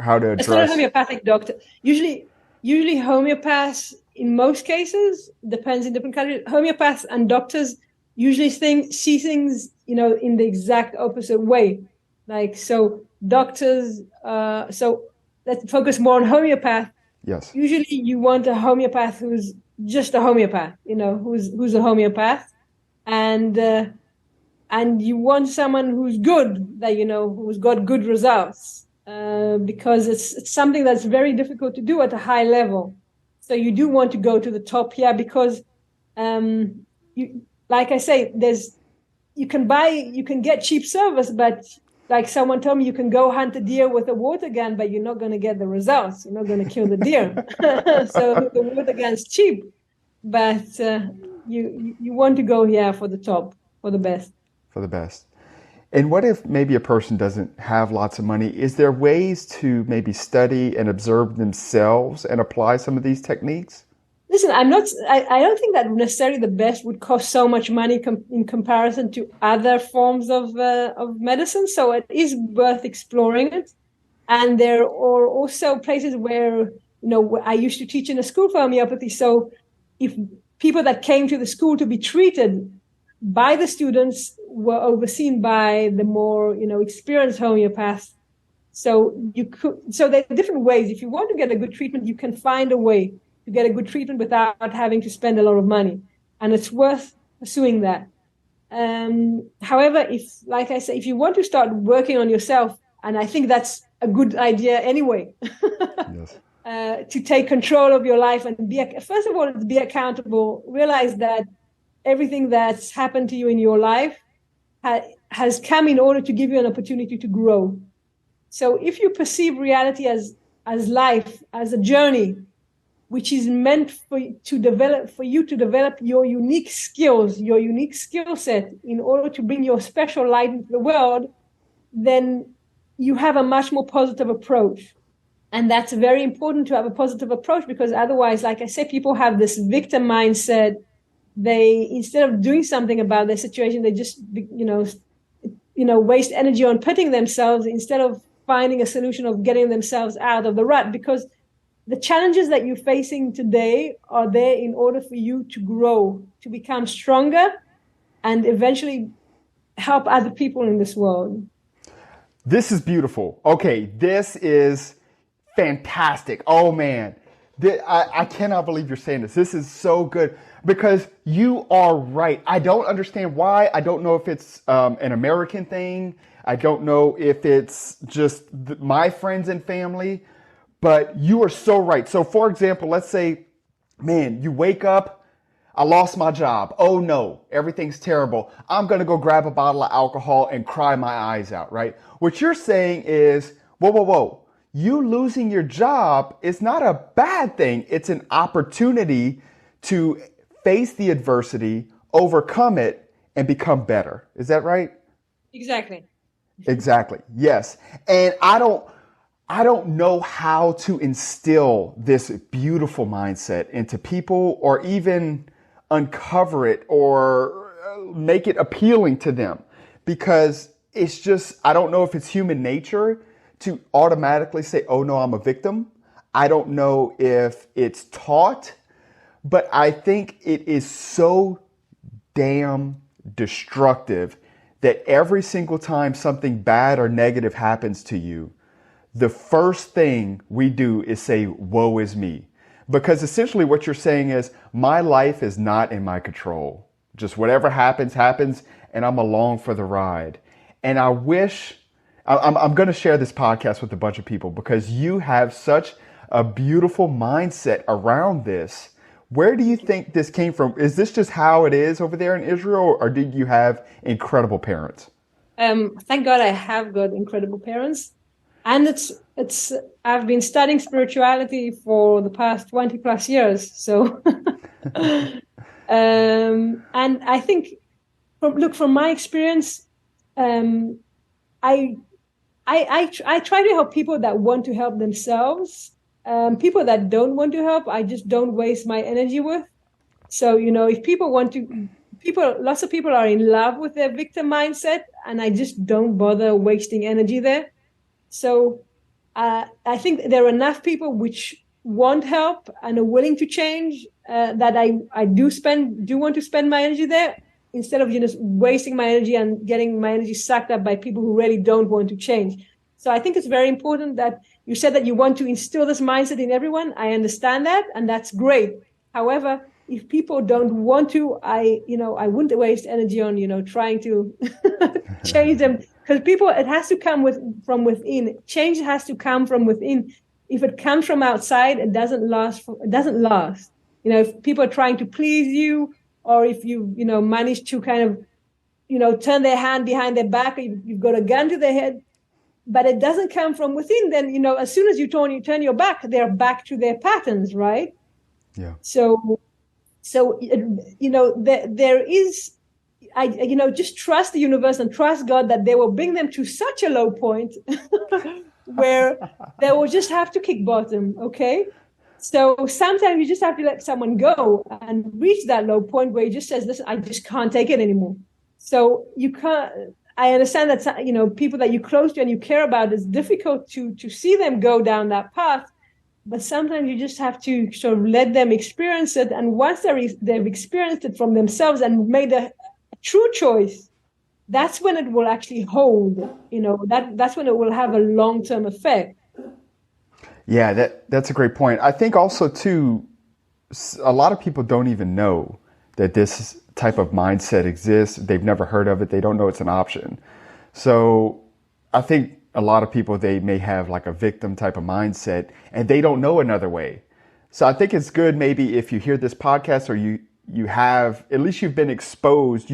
how to address? It's not a homeopathic doctor. Usually homeopaths, in most cases, depends in different countries, homeopaths and doctors usually see things, in the exact opposite way. Like, so doctors, so let's focus more on homeopath. Yes. Usually you want a homeopath who's just a homeopath, who's a homeopath. And you want someone who's good, that, who's got good results, because it's something that's very difficult to do at a high level. So you do want to go to the top here, because, like I say, you can get cheap service, but like someone told me, you can go hunt a deer with a water gun, but you're not going to get the results. You're not going to kill the deer. So the water gun's cheap, but you want to go here for the top, for the best. For the best. And what if maybe a person doesn't have lots of money? Is there ways to maybe study and observe themselves and apply some of these techniques? Listen, I don't think that necessarily the best would cost so much money in comparison to other forms of medicine. So it is worth exploring it. And there are also places where, I used to teach in a school for homeopathy. So if people that came to the school to be treated by the students were overseen by the more, experienced homeopaths. So there are different ways. If you want to get a good treatment, you can find a way to get a good treatment without having to spend a lot of money. And it's worth pursuing that. However, like I say, if you want to start working on yourself, and I think that's a good idea anyway, Yes. To take control of your life and first of all, to be accountable, realize that everything that's happened to you in your life has come in order to give you an opportunity to grow. So if you perceive reality as life, as a journey, which is meant for you to develop your unique skills, your unique skill set in order to bring your special light into the world, then you have a much more positive approach. And that's very important, to have a positive approach, because otherwise, like I said, people have this victim mindset. They, instead of doing something about their situation, they just, waste energy on putting themselves instead of finding a solution of getting themselves out of the rut, because the challenges that you're facing today are there in order for you to grow, to become stronger, and eventually help other people in this world. This is beautiful. Okay, this is fantastic. Oh man, I cannot believe you're saying this. This is so good, because you are right. I don't understand why. I don't know if it's an American thing. I don't know if it's just my friends and family, but you are so right. So for example, let's say, man, you wake up, I lost my job. Oh no, everything's terrible. I'm going to go grab a bottle of alcohol and cry my eyes out, right? What you're saying is, whoa. You losing your job is not a bad thing. It's an opportunity to face the adversity, overcome it, and become better. Is that right? Exactly. Exactly. Yes. And I don't know how to instill this beautiful mindset into people, or even uncover it or make it appealing to them. because it's just, I don't know if it's human nature to automatically say, oh no, I'm a victim. I don't know if it's taught, but I think it is so damn destructive that every single time something bad or negative happens to you, the first thing we do is say, woe is me. Because essentially what you're saying is, my life is not in my control. Just whatever happens, happens, and I'm along for the ride. And I wish, I'm going to share this podcast with a bunch of people because you have such a beautiful mindset around this. Where do you think this came from? Is this just how it is over there in Israel, or did you have incredible parents? Thank God I have got incredible parents. And I've been studying spirituality for the past 20 plus years. So, and I think, from my experience, I try to help people that want to help themselves. People that don't want to help, I just don't waste my energy with. So, if people lots of people are in love with their victim mindset, and I just don't bother wasting energy there. So I think there are enough people which want help and are willing to change that I do want to spend my energy there instead of wasting my energy and getting my energy sucked up by people who really don't want to change. So I think it's very important that you said that you want to instill this mindset in everyone. I understand that, and that's great. However, if people don't want to, I wouldn't waste energy on, trying to change them. Because it has to come from within. Change has to come from within. If it comes from outside, it doesn't last. If people are trying to please you, or if you manage to kind of, turn their hand behind their back, or you've got a gun to their head, but it doesn't come from within, then, as soon as you turn your back, they're back to their patterns, right? Yeah. So there is, just trust the universe and trust God that they will bring them to such a low point where they will just have to kick bottom, okay? So sometimes you just have to let someone go and reach that low point where he just says, listen, I just can't take it anymore. So I understand that, people that you're close to and you care about, it's difficult to see them go down that path. But sometimes you just have to sort of let them experience it. And once they've experienced it from themselves and made a true choice, that's when it will actually hold, that's when it will have a long-term effect. Yeah, that's a great point. I think also too, a lot of people don't even know that this type of mindset exists. They've never heard of it. They don't know it's an option. So I think a lot of people, they may have like a victim type of mindset and they don't know another way. So I think it's good maybe if you hear this podcast or you have, at least you've been exposed,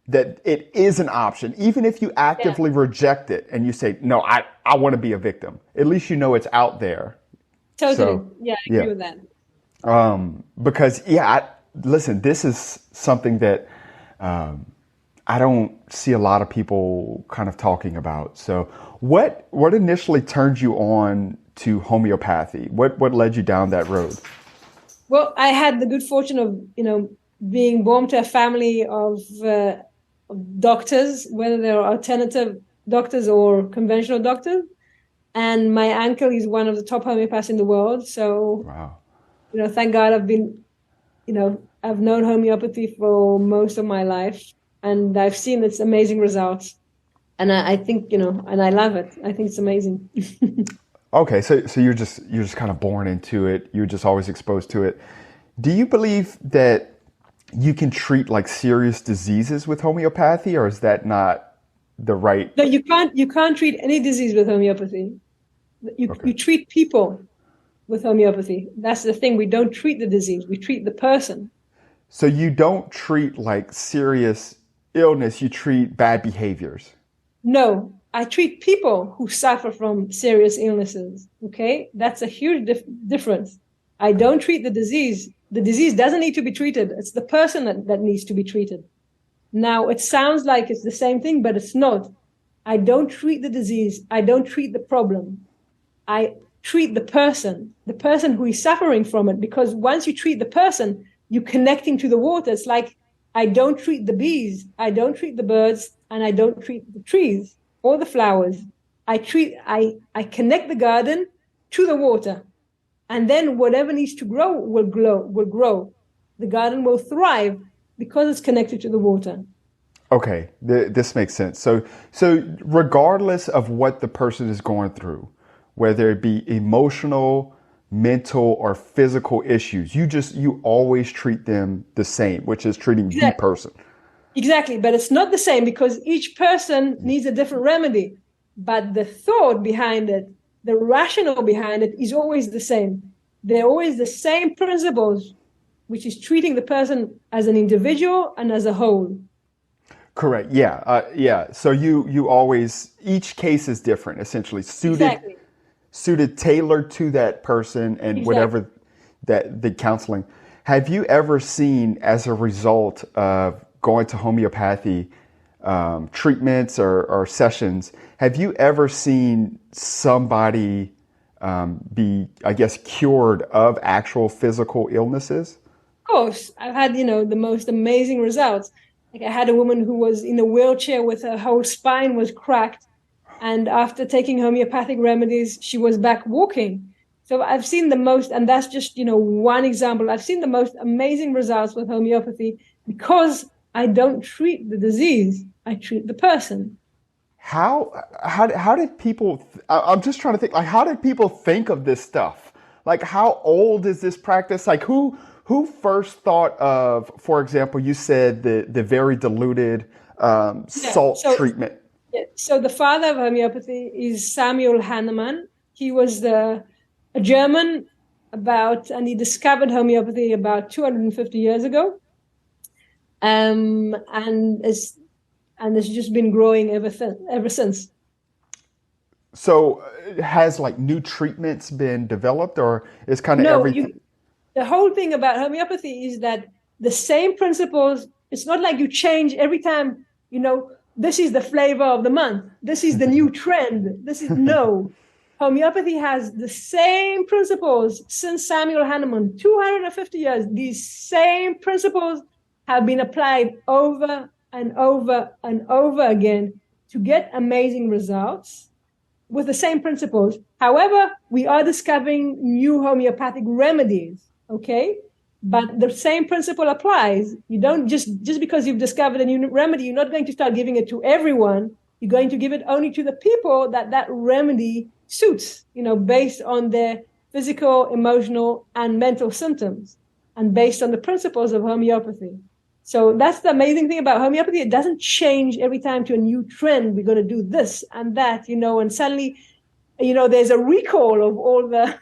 that it is an option. Even if you actively reject it and you say, no, I want to be a victim, at least it's out there. Totally. So, I agree with that. Because listen, this is something that I don't see a lot of people kind of talking about. So what initially turned you on to homeopathy? What led you down that road? Well, I had the good fortune of, being born to a family of doctors, whether they're alternative doctors or conventional doctors. And my uncle is one of the top homeopaths in the world. So, wow. Thank God I've known homeopathy for most of my life. And I've seen its amazing results. And I think, and I love it. I think it's amazing. Okay. So you're just kind of born into it. You're just always exposed to it. Do you believe that you can treat like serious diseases with homeopathy, or is that not the right? No, you can't treat any disease with homeopathy. You treat people with homeopathy. That's the thing. We don't treat the disease. We treat the person. So you don't treat like serious illness, you treat bad behaviors. No, I treat people who suffer from serious illnesses. Okay, that's a huge difference. I don't treat the disease. The disease doesn't need to be treated. It's the person that needs to be treated. Now, it sounds like it's the same thing, but it's not. I don't treat the disease. I don't treat the problem. I treat the person who is suffering from it, because once you treat the person, you're connecting to the water. It's like I don't treat the bees, I don't treat the birds, and I don't treat the trees or the flowers. I connect the garden to the water. And then whatever needs to grow will grow. The garden will thrive because it's connected to the water. Okay, this makes sense. So regardless of what the person is going through, whether it be emotional, mental, or physical issues, you always treat them the same, which is treating the person. Exactly, but it's not the same because each person needs a different remedy. But the thought behind it, the rationale behind it is always the same. They're always the same principles, which is treating the person as an individual and as a whole. Correct. Yeah. Yeah. So you always, each case is different, essentially suited, tailored to that person and whatever that the counseling. Have you ever seen, as a result of going to homeopathy treatments or sessions, have you ever seen somebody be, I guess, cured of actual physical illnesses? Of course, I've had, the most amazing results. Like I had a woman who was in a wheelchair with her whole spine was cracked. And after taking homeopathic remedies, she was back walking. So I've seen the most, and that's just, one example. I've seen the most amazing results with homeopathy because I don't treat the disease. I treat the person. How did people, I'm just trying to think, like, how did people think of this stuff? Like, how old is this practice? Like, who first thought of, for example, you said the very diluted salt treatment? Yeah, so the father of homeopathy is Samuel Hahnemann. He was a German and he discovered homeopathy about 250 years ago. And it's just been growing ever since. So has like new treatments been developed, or is kind of everything? The whole thing about homeopathy is that the same principles, it's not like you change every time, this is the flavor of the month. This is the new trend. No. Homeopathy has the same principles since Samuel Hahnemann, 250 years. These same principles have been applied over and over and over again to get amazing results with the same principles. However, we are discovering new homeopathic remedies, okay? But the same principle applies. You don't just because you've discovered a new remedy, you're not going to start giving it to everyone. You're going to give it only to the people that remedy suits, based on their physical, emotional, and mental symptoms, and based on the principles of homeopathy. So that's the amazing thing about homeopathy. It doesn't change every time to a new trend. We're going to do this and that, and suddenly, there's a recall of all the,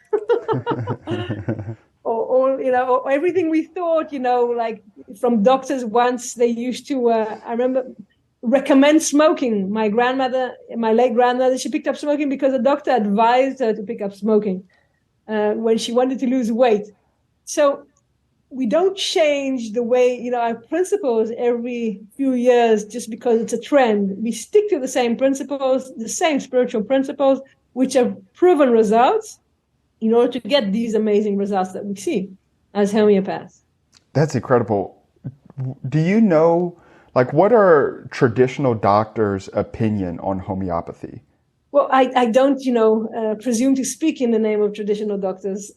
or everything we thought, like from doctors once they used to, I remember, recommend smoking. My late grandmother, she picked up smoking because a doctor advised her to pick up smoking when she wanted to lose weight. So we don't change the way, our principles every few years just because it's a trend. We stick to the same principles, the same spiritual principles, which have proven results in order to get these amazing results that we see as homeopaths. That's incredible. Do you know, like, what are traditional doctors' opinion on homeopathy? Well, I don't, presume to speak in the name of traditional doctors.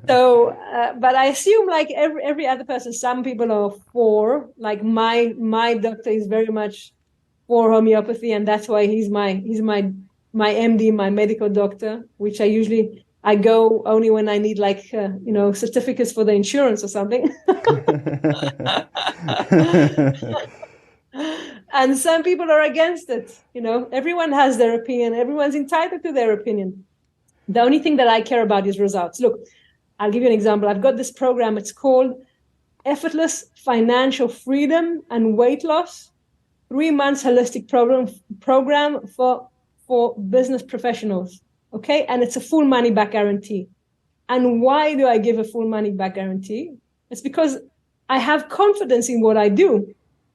So, but I assume like every other person, some people are for, like my doctor is very much for homeopathy, and that's why he's my MD, my medical doctor, which I go only when I need like, certificates for the insurance or something. And some people are against it. Everyone has their opinion. Everyone's entitled to their opinion. The only thing that I care about is results. Look, I'll give you an example. I've got this program. It's called Effortless Financial Freedom and Weight Loss, 3 months holistic program for business professionals. Okay. And it's a full money back guarantee. And why do I give a full money back guarantee? It's because I have confidence in what I do.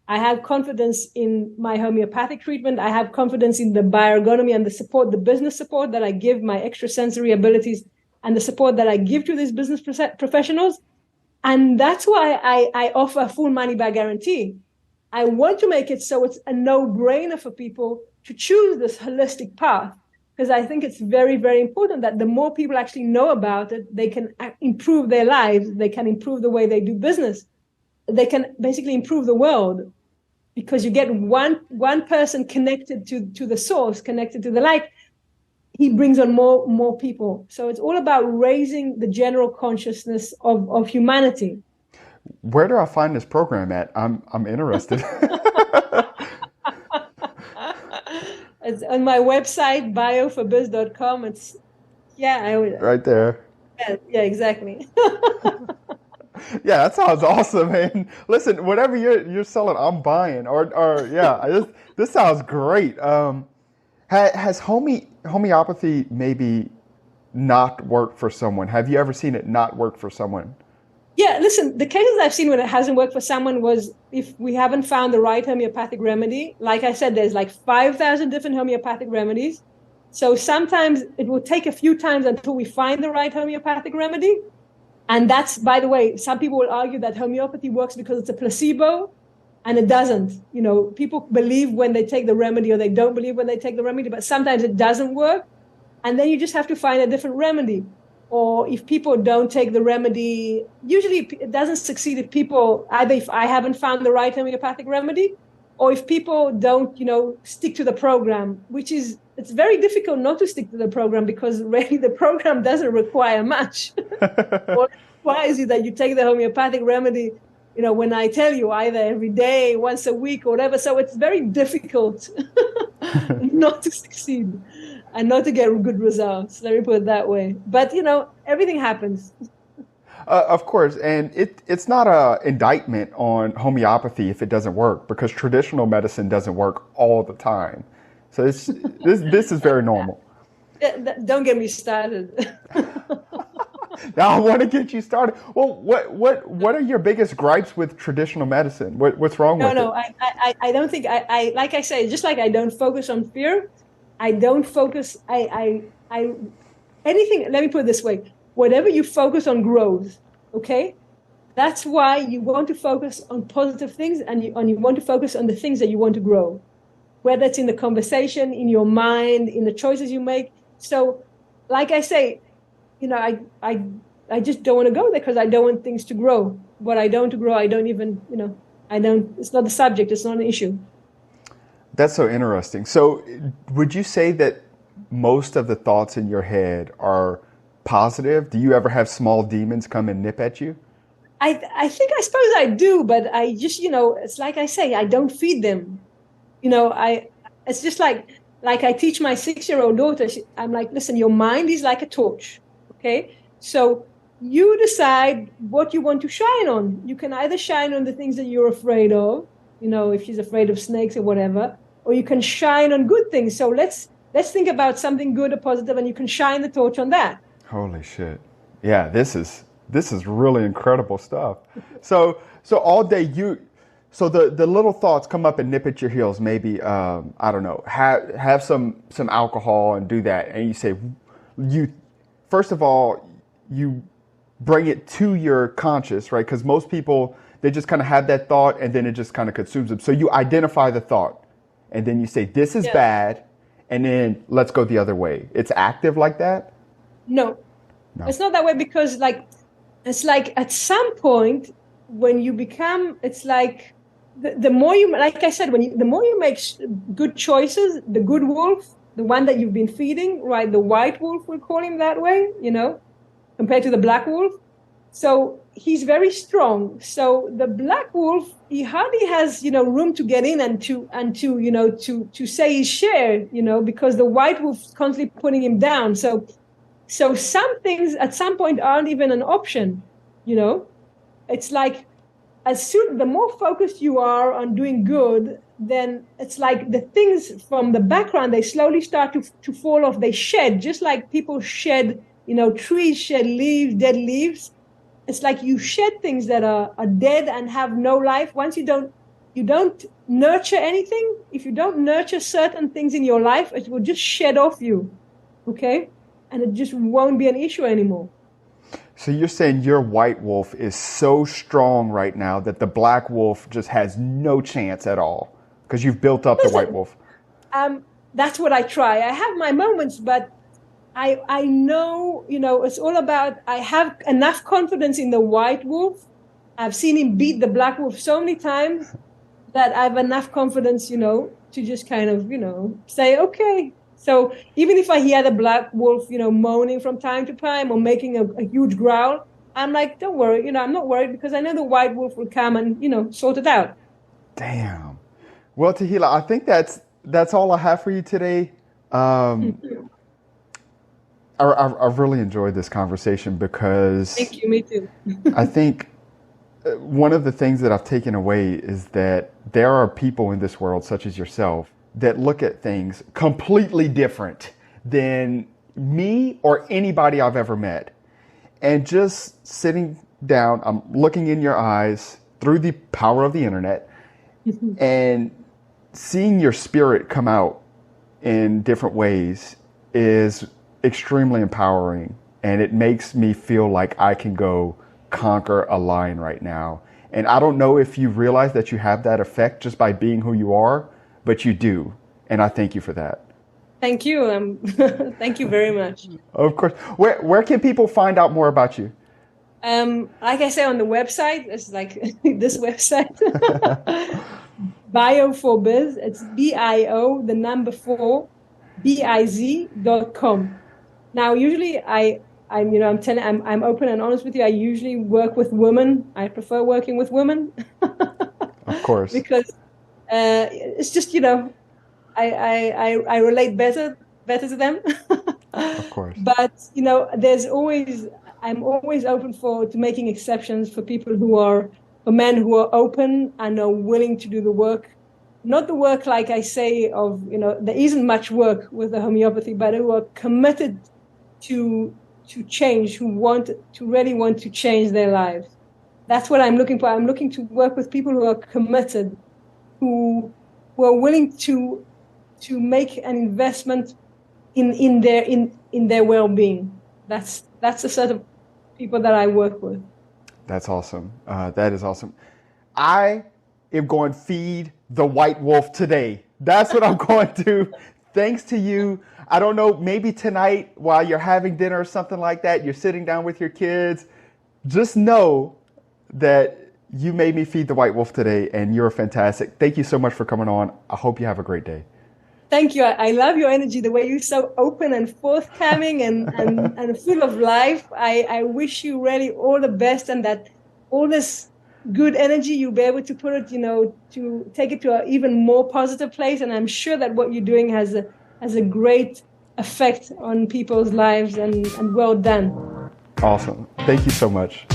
I have confidence in my homeopathic treatment. I have confidence in the bioergonomy and the business support that I give, my extrasensory abilities and the support that I give to these business professionals. And that's why I offer a full money back guarantee. I want to make it so it's a no-brainer for people to choose this holistic path, because I think it's very, very important that the more people actually know about it, they can improve their lives, they can improve the way they do business, they can basically improve the world, because you get one person connected to the source, connected to the light, he brings on more people. So it's all about raising the general consciousness of humanity. Where do I find this program at? I'm interested. It's on my website, bioforbiz.com. It's right there. Yeah, exactly. Yeah, that sounds awesome, man. Listen, whatever you're selling, I'm buying. This sounds great. Has homeopathy maybe not worked for someone? Have you ever seen it not work for someone? Yeah, listen, the cases I've seen when it hasn't worked for someone was if we haven't found the right homeopathic remedy. Like I said, there's like 5,000 different homeopathic remedies. So sometimes it will take a few times until we find the right homeopathic remedy. And that's, by the way, some people will argue that homeopathy works because it's a placebo, and it doesn't. You know, people believe when they take the remedy, or they don't believe when they take the remedy, but sometimes it doesn't work. And then you just have to find a different remedy. Or if people don't take the remedy, usually it doesn't succeed if people, either if I haven't found the right homeopathic remedy, or if people don't, stick to the program, it's very difficult not to stick to the program, because really the program doesn't require much. What it requires is that you take the homeopathic remedy, when I tell you, either every day, once a week, or whatever. So it's very difficult not to succeed and not to get good results. Let me put it that way. But, everything happens. Of course. And it's not an indictment on homeopathy if it doesn't work, because traditional medicine doesn't work all the time. So this is very normal. Don't get me started. Now I want to get you started. Well, what are your biggest gripes with traditional medicine? What's wrong with it? No, I don't think I like I say, just like I don't focus on fear, I don't focus, anything, let me put it this way, whatever you focus on grows, okay? That's why you want to focus on positive things, and you want to focus on the things that you want to grow, whether it's in the conversation, in your mind, in the choices you make. So, like I say, I just don't want to go there, because I don't want things to grow. What I don't want to grow, I don't even, it's not the subject, it's not an issue. That's so interesting. So would you say that most of the thoughts in your head are positive? Do you ever have small demons come and nip at you? I suppose I do, but I just, it's like I say, I don't feed them. It's just like I teach my 6-year-old daughter, I'm like, listen, your mind is like a torch, okay? So you decide what you want to shine on. You can either shine on the things that you're afraid of, if she's afraid of snakes or whatever, or you can shine on good things. So let's think about something good or positive, and you can shine the torch on that. Holy shit. Yeah, this is really incredible stuff. So all day so the little thoughts come up and nip at your heels. Maybe, I don't know, have some alcohol and do that. And you say, first of all, you bring it to your conscious, right? Because most people, they just kind of have that thought and then it just kind of consumes them. So you identify the thought and then you say, this is bad. And then let's go the other way. It's active like that? No, it's not that way, because it's like at some point when you become, it's like the more you, like I said, the more you make good choices, the good wolf, the one that you've been feeding, right? The white wolf, we'll call him that way, compared to the black wolf. So he's very strong. So the black wolf, he hardly has, room to get in and to say his share, because the white wolf's constantly putting him down. So some things at some point aren't even an option, It's like the more focused you are on doing good, then it's like the things from the background, they slowly start to fall off. They shed, just like people shed, trees shed leaves, dead leaves. It's like you shed things that are dead and have no life. Once you don't nurture anything, if you don't nurture certain things in your life, it will just shed off you, okay? And it just won't be an issue anymore. So you're saying your white wolf is so strong right now that the black wolf just has no chance at all because you've built up the white wolf. That's what I try. I have my moments, but I know, it's all about, I have enough confidence in the white wolf. I've seen him beat the black wolf so many times that I have enough confidence, to just kind of, say, okay. So even if I hear the black wolf, moaning from time to time or making a huge growl, I'm like, don't worry, I'm not worried because I know the white wolf will come and, sort it out. Damn. Well, Tehilla, I think that's all I have for you today. I've really enjoyed this conversation because thank you, me too. I think one of the things that I've taken away is that there are people in this world, such as yourself, that look at things completely different than me or anybody I've ever met. And just sitting down, I'm looking in your eyes through the power of the internet and seeing your spirit come out in different ways is extremely empowering. And it makes me feel like I can go conquer a lion right now. And I don't know if you realize that you have that effect just by being who you are, but you do. And I thank you for that. Thank you. Thank you very much. Of course. Where can people find out more about you? Like I say on the website, it's like this website, Bio4Biz. It's BIO, the number 4, BIZ.com. Now, usually I'm open and honest with you. I usually work with women. I prefer working with women. Of course. Because it's just, I relate better to them. Of course. But, I'm always open to making exceptions for people for men who are open and are willing to do the work. Not the work, like I say, there isn't much work with the homeopathy, but who are committed to change, who really want to change their lives. That's what I'm looking for. I'm looking to work with people who are committed, who are willing to make an investment in their well-being. That's the sort of people that I work with. That's awesome. That is awesome. I am going to feed the white wolf today. That's what I'm going to do. Thanks to you. I don't know, maybe tonight while you're having dinner or something like that, you're sitting down with your kids. Just know that you made me feed the white wolf today and you're fantastic. Thank you so much for coming on. I hope you have a great day. Thank you. I love your energy, the way you're so open and forthcoming and full of life. I wish you really all the best and that all this good energy, you'll be able to put it, to take it to an even more positive place. And I'm sure that what you're doing has a great effect on people's lives and well done. Awesome. Thank you so much.